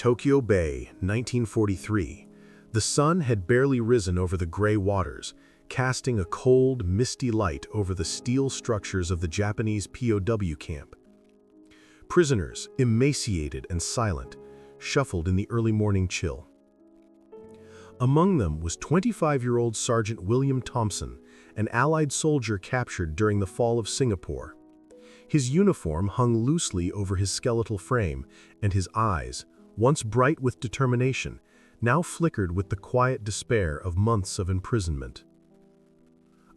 Tokyo Bay, 1943. The sun had barely risen over the gray waters, casting a cold, misty light over the steel structures of the Japanese POW camp. Prisoners, emaciated and silent, shuffled in the early morning chill. Among them was 25-year-old Sergeant William Thompson, an Allied soldier captured during the fall of Singapore. His uniform hung loosely over his skeletal frame, and his eyes, once bright with determination, now flickered with the quiet despair of months of imprisonment.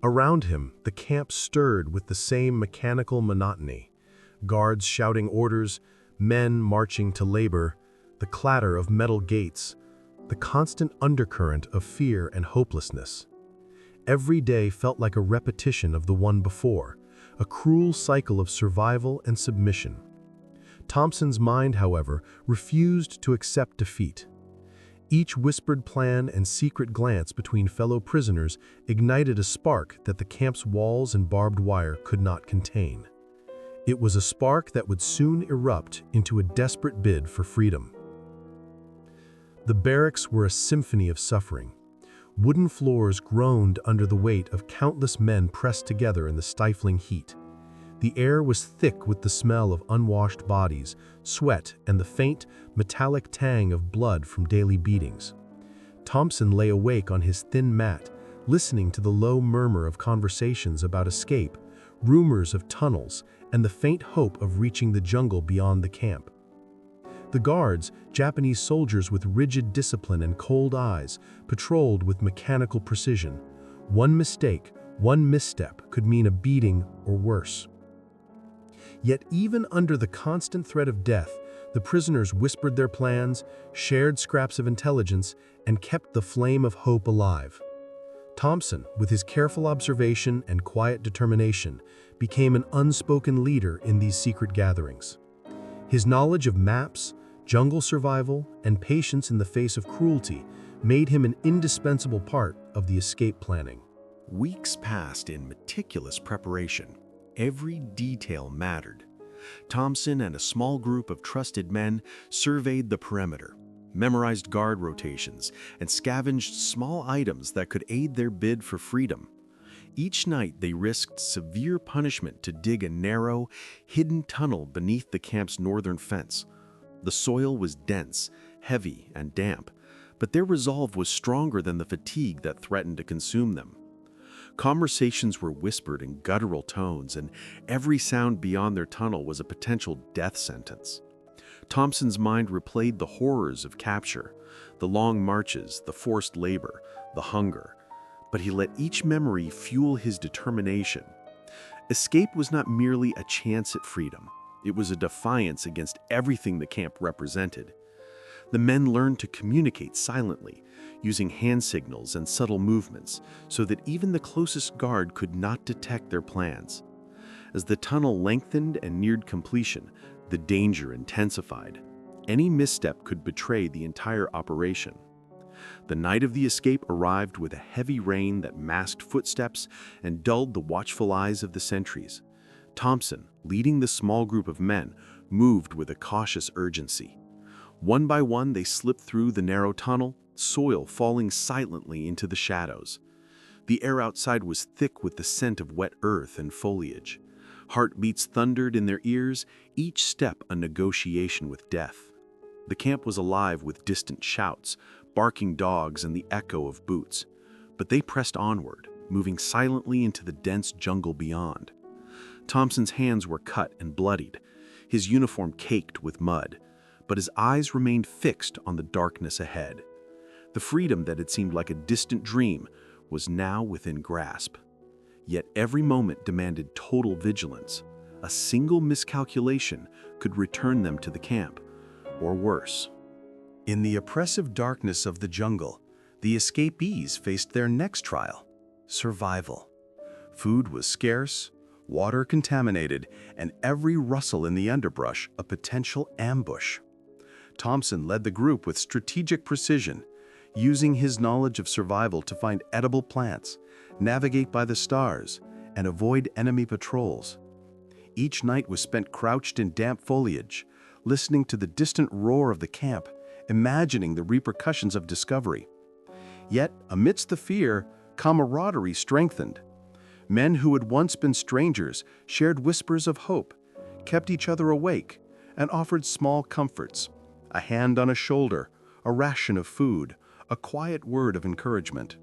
Around him, the camp stirred with the same mechanical monotony. Guards shouting orders, men marching to labor, the clatter of metal gates, the constant undercurrent of fear and hopelessness. Every day felt like a repetition of the one before, a cruel cycle of survival and submission. Thompson's mind, however, refused to accept defeat. Each whispered plan and secret glance between fellow prisoners ignited a spark that the camp's walls and barbed wire could not contain. It was a spark that would soon erupt into a desperate bid for freedom. The barracks were a symphony of suffering. Wooden floors groaned under the weight of countless men pressed together in the stifling heat. The air was thick with the smell of unwashed bodies, sweat, and the faint, metallic tang of blood from daily beatings. Thompson lay awake on his thin mat, listening to the low murmur of conversations about escape, rumors of tunnels, and the faint hope of reaching the jungle beyond the camp. The guards, Japanese soldiers with rigid discipline and cold eyes, patrolled with mechanical precision. One mistake, one misstep could mean a beating or worse. Yet even under the constant threat of death, the prisoners whispered their plans, shared scraps of intelligence, and kept the flame of hope alive. Thompson, with his careful observation and quiet determination, became an unspoken leader in these secret gatherings. His knowledge of maps, jungle survival, and patience in the face of cruelty made him an indispensable part of the escape planning. Weeks passed in meticulous preparation. Every detail mattered. Thompson and a small group of trusted men surveyed the perimeter, memorized guard rotations, and scavenged small items that could aid their bid for freedom. Each night they risked severe punishment to dig a narrow, hidden tunnel beneath the camp's northern fence. The soil was dense, heavy, and damp, but their resolve was stronger than the fatigue that threatened to consume them. Conversations were whispered in guttural tones, and every sound beyond their tunnel was a potential death sentence. Thompson's mind replayed the horrors of capture, the long marches, the forced labor, the hunger, but he let each memory fuel his determination. Escape was not merely a chance at freedom. It was a defiance against everything the camp represented. The men learned to communicate silently, using hand signals and subtle movements, so that even the closest guard could not detect their plans. As the tunnel lengthened and neared completion, the danger intensified. Any misstep could betray the entire operation. The night of the escape arrived with a heavy rain that masked footsteps and dulled the watchful eyes of the sentries. Thompson, leading the small group of men, moved with a cautious urgency. One by one, they slipped through the narrow tunnel, soil falling silently into the shadows. The air outside was thick with the scent of wet earth and foliage. Heartbeats thundered in their ears, each step a negotiation with death. The camp was alive with distant shouts, barking dogs, and the echo of boots. But they pressed onward, moving silently into the dense jungle beyond. Thompson's hands were cut and bloodied, his uniform caked with mud, but his eyes remained fixed on the darkness ahead. The freedom that had seemed like a distant dream was now within grasp. Yet every moment demanded total vigilance. A single miscalculation could return them to the camp, or worse. In the oppressive darkness of the jungle, the escapees faced their next trial: survival. Food was scarce, water contaminated, and every rustle in the underbrush a potential ambush. Thompson led the group with strategic precision, using his knowledge of survival to find edible plants, navigate by the stars, and avoid enemy patrols. Each night was spent crouched in damp foliage, listening to the distant roar of the camp imagining the repercussions of discovery. Yet, amidst the fear, camaraderie strengthened. Men who had once been strangers shared whispers of hope, kept each other awake, and offered small comforts: a hand on a shoulder, a ration of food, a quiet word of encouragement.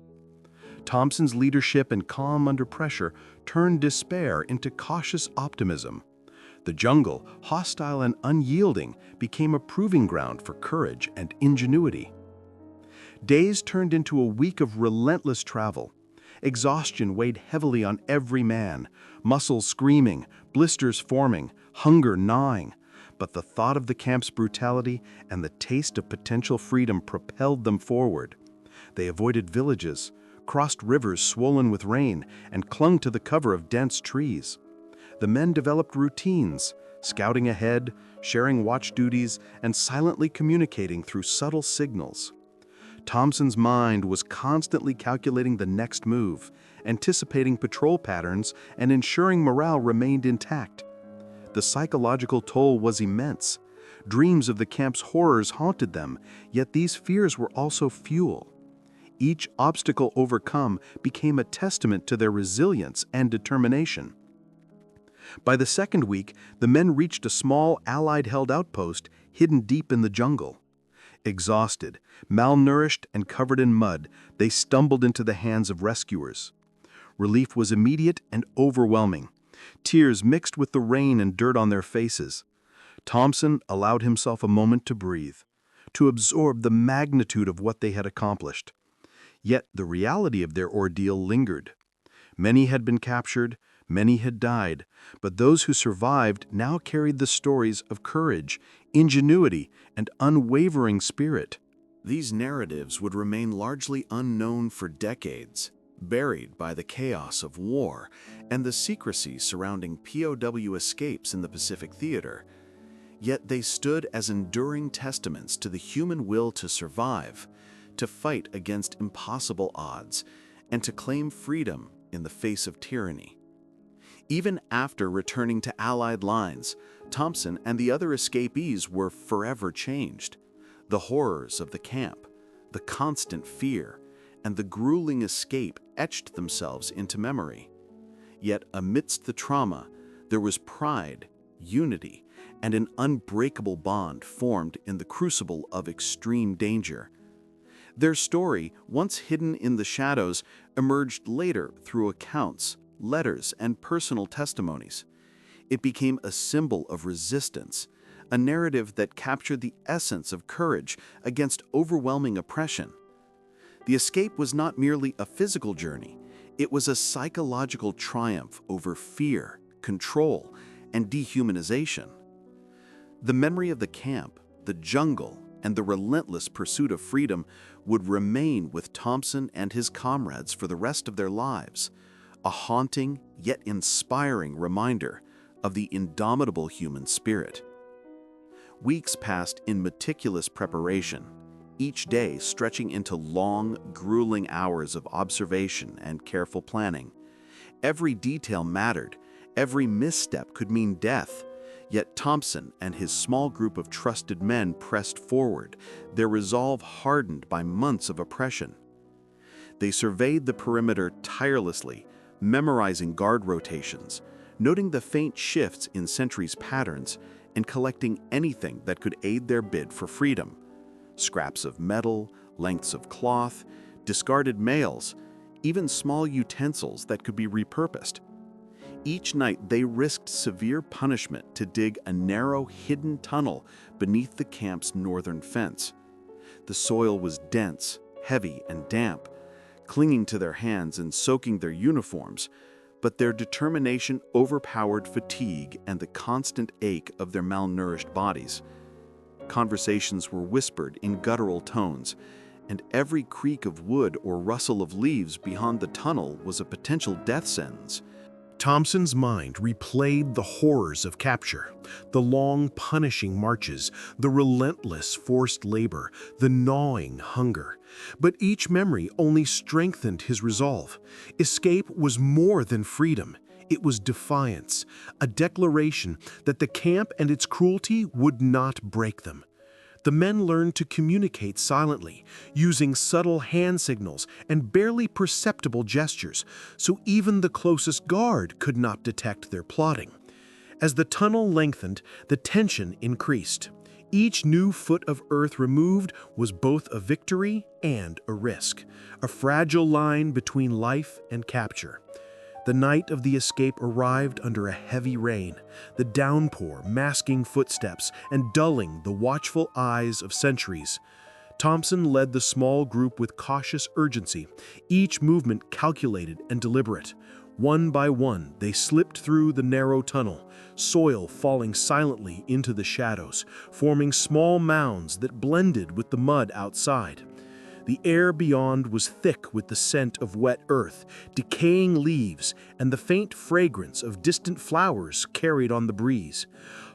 Thompson's leadership and calm under pressure turned despair into cautious optimism. The jungle, hostile and unyielding, became a proving ground for courage and ingenuity. Days turned into a week of relentless travel. Exhaustion weighed heavily on every man, muscles screaming, blisters forming, hunger gnawing. But the thought of the camp's brutality and the taste of potential freedom propelled them forward. They avoided villages, crossed rivers swollen with rain, and clung to the cover of dense trees. The men developed routines, scouting ahead, sharing watch duties, and silently communicating through subtle signals. Thompson's mind was constantly calculating the next move, anticipating patrol patterns, and ensuring morale remained intact. The psychological toll was immense. Dreams of the camp's horrors haunted them, yet these fears were also fuel. Each obstacle overcome became a testament to their resilience and determination. By the second week, the men reached a small Allied-held outpost hidden deep in the jungle. Exhausted, malnourished, and covered in mud, they stumbled into the hands of rescuers. Relief was immediate and overwhelming. Tears mixed with the rain and dirt on their faces. Thompson allowed himself a moment to breathe, to absorb the magnitude of what they had accomplished. Yet the reality of their ordeal lingered. Many had been captured, many had died, but those who survived now carried the stories of courage, ingenuity, and unwavering spirit. These narratives would remain largely unknown for decades, buried by the chaos of war and the secrecy surrounding POW escapes in the Pacific Theater. Yet they stood as enduring testaments to the human will to survive, to fight against impossible odds, and to claim freedom in the face of tyranny. Even after returning to Allied lines, Thompson and the other escapees were forever changed. The horrors of the camp, the constant fear, and the grueling escape etched themselves into memory. Yet amidst the trauma, there was pride, unity, and an unbreakable bond formed in the crucible of extreme danger. Their story, once hidden in the shadows, emerged later through accounts, letters, and personal testimonies. It became a symbol of resistance, a narrative that captured the essence of courage against overwhelming oppression. The escape was not merely a physical journey, it was a psychological triumph over fear, control, and dehumanization. The memory of the camp, the jungle, and the relentless pursuit of freedom would remain with Thompson and his comrades for the rest of their lives, a haunting yet inspiring reminder of the indomitable human spirit. Weeks passed in meticulous preparation, each day stretching into long, grueling hours of observation and careful planning. Every detail mattered, every misstep could mean death. Yet Thompson and his small group of trusted men pressed forward, their resolve hardened by months of oppression. They surveyed the perimeter tirelessly, memorizing guard rotations, noting the faint shifts in sentries' patterns, and collecting anything that could aid their bid for freedom. Scraps of metal, lengths of cloth, discarded mails, even small utensils that could be repurposed. Each night they risked severe punishment to dig a narrow, hidden tunnel beneath the camp's northern fence. The soil was dense, heavy, and damp, clinging to their hands and soaking their uniforms, but their determination overpowered fatigue and the constant ache of their malnourished bodies. Conversations were whispered in guttural tones, and every creak of wood or rustle of leaves beyond the tunnel was a potential death sentence. Thompson's mind replayed the horrors of capture, the long, punishing marches, the relentless forced labor, the gnawing hunger. But each memory only strengthened his resolve. Escape was more than freedom. It was defiance, a declaration that the camp and its cruelty would not break them. The men learned to communicate silently, using subtle hand signals and barely perceptible gestures, so even the closest guard could not detect their plotting. As the tunnel lengthened, the tension increased. Each new foot of earth removed was both a victory and a risk, a fragile line between life and capture. The night of the escape arrived under a heavy rain, the downpour masking footsteps and dulling the watchful eyes of sentries. Thompson led the small group with cautious urgency, each movement calculated and deliberate. One by one, they slipped through the narrow tunnel, soil falling silently into the shadows, forming small mounds that blended with the mud outside. The air beyond was thick with the scent of wet earth, decaying leaves, and the faint fragrance of distant flowers carried on the breeze.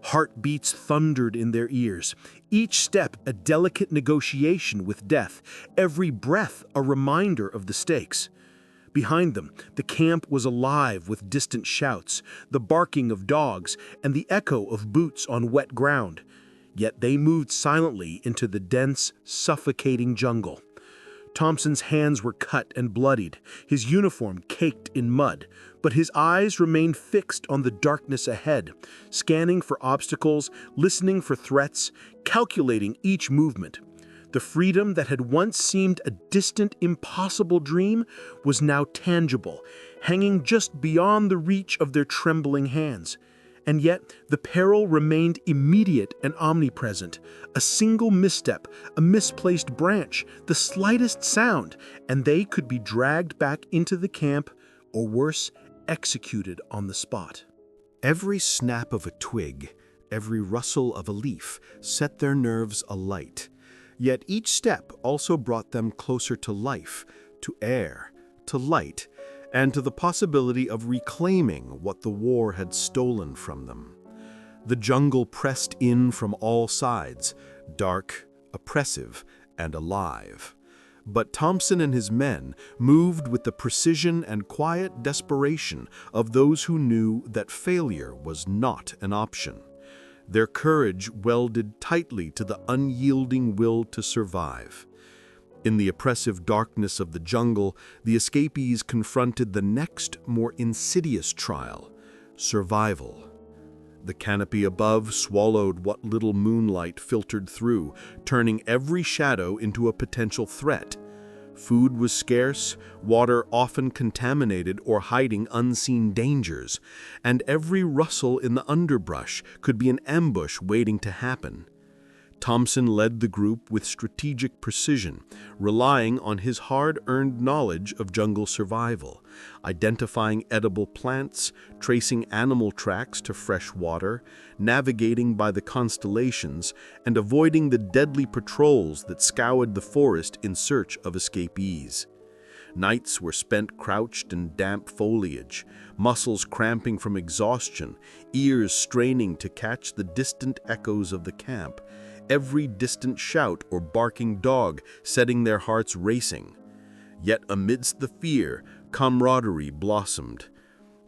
Heartbeats thundered in their ears, each step a delicate negotiation with death, every breath a reminder of the stakes. Behind them, the camp was alive with distant shouts, the barking of dogs, and the echo of boots on wet ground. Yet they moved silently into the dense, suffocating jungle. Thompson's hands were cut and bloodied, his uniform caked in mud, but his eyes remained fixed on the darkness ahead, scanning for obstacles, listening for threats, calculating each movement. The freedom that had once seemed a distant, impossible dream was now tangible, hanging just beyond the reach of their trembling hands. And yet, the peril remained immediate and omnipresent. A single misstep, a misplaced branch, the slightest sound, and they could be dragged back into the camp, or worse, executed on the spot. Every snap of a twig, every rustle of a leaf set their nerves alight. Yet each step also brought them closer to life, to air, to light, and to the possibility of reclaiming what the war had stolen from them. The jungle pressed in from all sides, dark, oppressive, and alive. But Thompson and his men moved with the precision and quiet desperation of those who knew that failure was not an option. Their courage welded tightly to the unyielding will to survive. In the oppressive darkness of the jungle, the escapees confronted the next, more insidious trial: survival. The canopy above swallowed what little moonlight filtered through, turning every shadow into a potential threat. Food was scarce, water often contaminated or hiding unseen dangers, and every rustle in the underbrush could be an ambush waiting to happen. Thompson led the group with strategic precision, relying on his hard-earned knowledge of jungle survival, identifying edible plants, tracing animal tracks to fresh water, navigating by the constellations, and avoiding the deadly patrols that scoured the forest in search of escapees. Nights were spent crouched in damp foliage, muscles cramping from exhaustion, ears straining to catch the distant echoes of the camp, every distant shout or barking dog setting their hearts racing. Yet amidst the fear, camaraderie blossomed.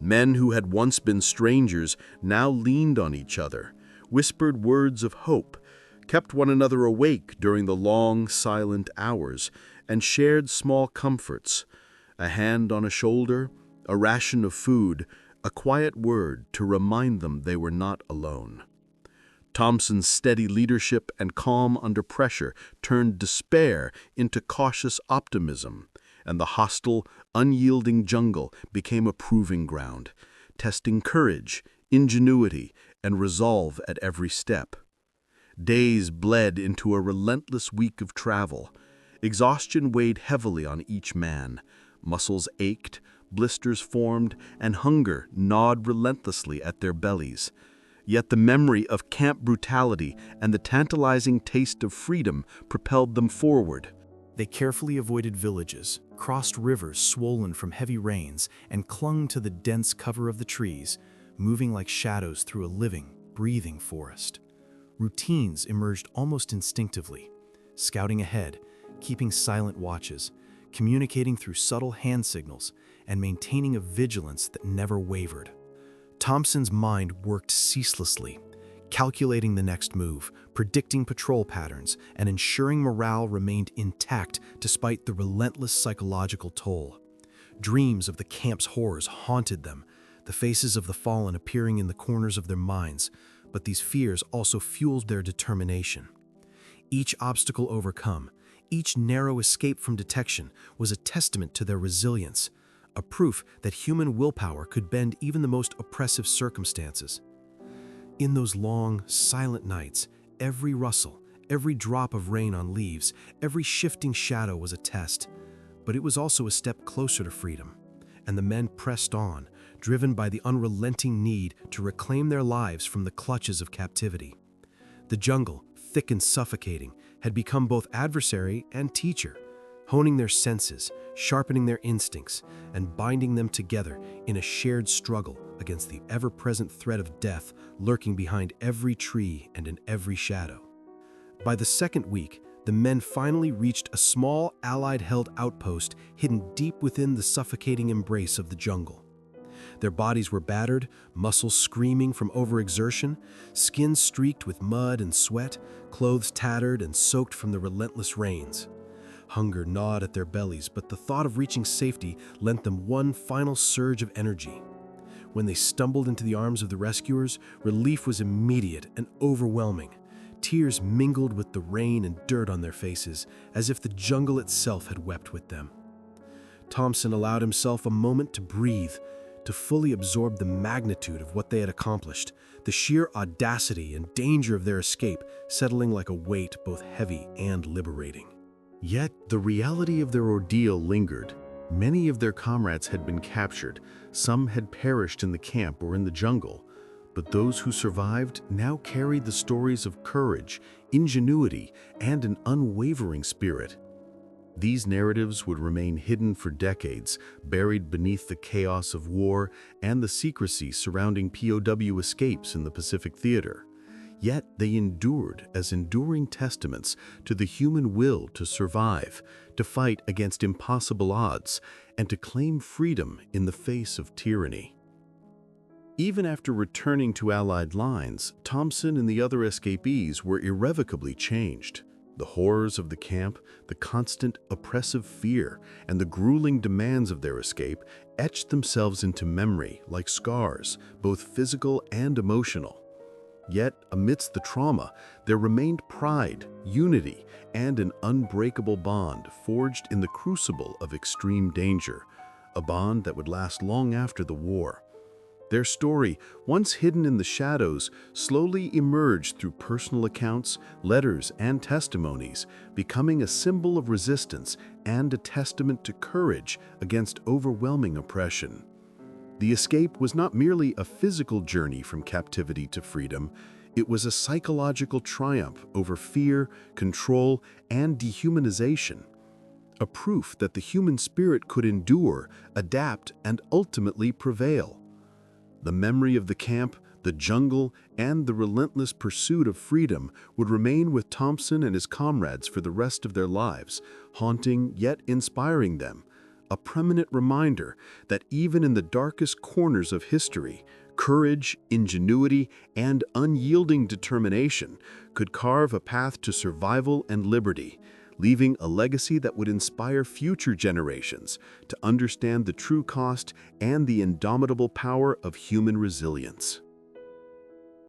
Men who had once been strangers now leaned on each other, whispered words of hope, kept one another awake during the long, silent hours, and shared small comforts: a hand on a shoulder, a ration of food, a quiet word to remind them they were not alone. Thompson's steady leadership and calm under pressure turned despair into cautious optimism, and the hostile, unyielding jungle became a proving ground, testing courage, ingenuity, and resolve at every step. Days bled into a relentless week of travel. Exhaustion weighed heavily on each man. Muscles ached, blisters formed, and hunger gnawed relentlessly at their bellies. Yet the memory of camp brutality and the tantalizing taste of freedom propelled them forward. They carefully avoided villages, crossed rivers swollen from heavy rains, and clung to the dense cover of the trees, moving like shadows through a living, breathing forest. Routines emerged almost instinctively: scouting ahead, keeping silent watches, communicating through subtle hand signals, and maintaining a vigilance that never wavered. Thompson's mind worked ceaselessly, calculating the next move, predicting patrol patterns, and ensuring morale remained intact despite the relentless psychological toll. Dreams of the camp's horrors haunted them, the faces of the fallen appearing in the corners of their minds, but these fears also fueled their determination. Each obstacle overcome, each narrow escape from detection was a testament to their resilience, a proof that human willpower could bend even the most oppressive circumstances. In those long, silent nights, every rustle, every drop of rain on leaves, every shifting shadow was a test, but it was also a step closer to freedom, and the men pressed on, driven by the unrelenting need to reclaim their lives from the clutches of captivity. The jungle, thick and suffocating, had become both adversary and teacher, honing their senses, sharpening their instincts, and binding them together in a shared struggle against the ever-present threat of death lurking behind every tree and in every shadow. By the second week, the men finally reached a small Allied-held outpost hidden deep within the suffocating embrace of the jungle. Their bodies were battered, muscles screaming from overexertion, skin streaked with mud and sweat, clothes tattered and soaked from the relentless rains. Hunger gnawed at their bellies, but the thought of reaching safety lent them one final surge of energy. When they stumbled into the arms of the rescuers, relief was immediate and overwhelming. Tears mingled with the rain and dirt on their faces, as if the jungle itself had wept with them. Thompson allowed himself a moment to breathe, to fully absorb the magnitude of what they had accomplished, the sheer audacity and danger of their escape settling like a weight both heavy and liberating. Yet the reality of their ordeal lingered. Many of their comrades had been captured, some had perished in the camp or in the jungle, but those who survived now carried the stories of courage, ingenuity, and an unwavering spirit. These narratives would remain hidden for decades, buried beneath the chaos of war and the secrecy surrounding POW escapes in the Pacific Theater. Yet they endured as enduring testaments to the human will to survive, to fight against impossible odds, and to claim freedom in the face of tyranny. Even after returning to Allied lines, Thompson and the other escapees were irrevocably changed. The horrors of the camp, the constant oppressive fear, and the grueling demands of their escape etched themselves into memory like scars, both physical and emotional. Yet, amidst the trauma, there remained pride, unity, and an unbreakable bond forged in the crucible of extreme danger, a bond that would last long after the war. Their story, once hidden in the shadows, slowly emerged through personal accounts, letters, and testimonies, becoming a symbol of resistance and a testament to courage against overwhelming oppression. The escape was not merely a physical journey from captivity to freedom, it was a psychological triumph over fear, control, and dehumanization. A proof that the human spirit could endure, adapt, and ultimately prevail. The memory of the camp, the jungle, and the relentless pursuit of freedom would remain with Thompson and his comrades for the rest of their lives, haunting yet inspiring them. A permanent reminder that even in the darkest corners of history, courage, ingenuity, and unyielding determination could carve a path to survival and liberty, leaving a legacy that would inspire future generations to understand the true cost and the indomitable power of human resilience.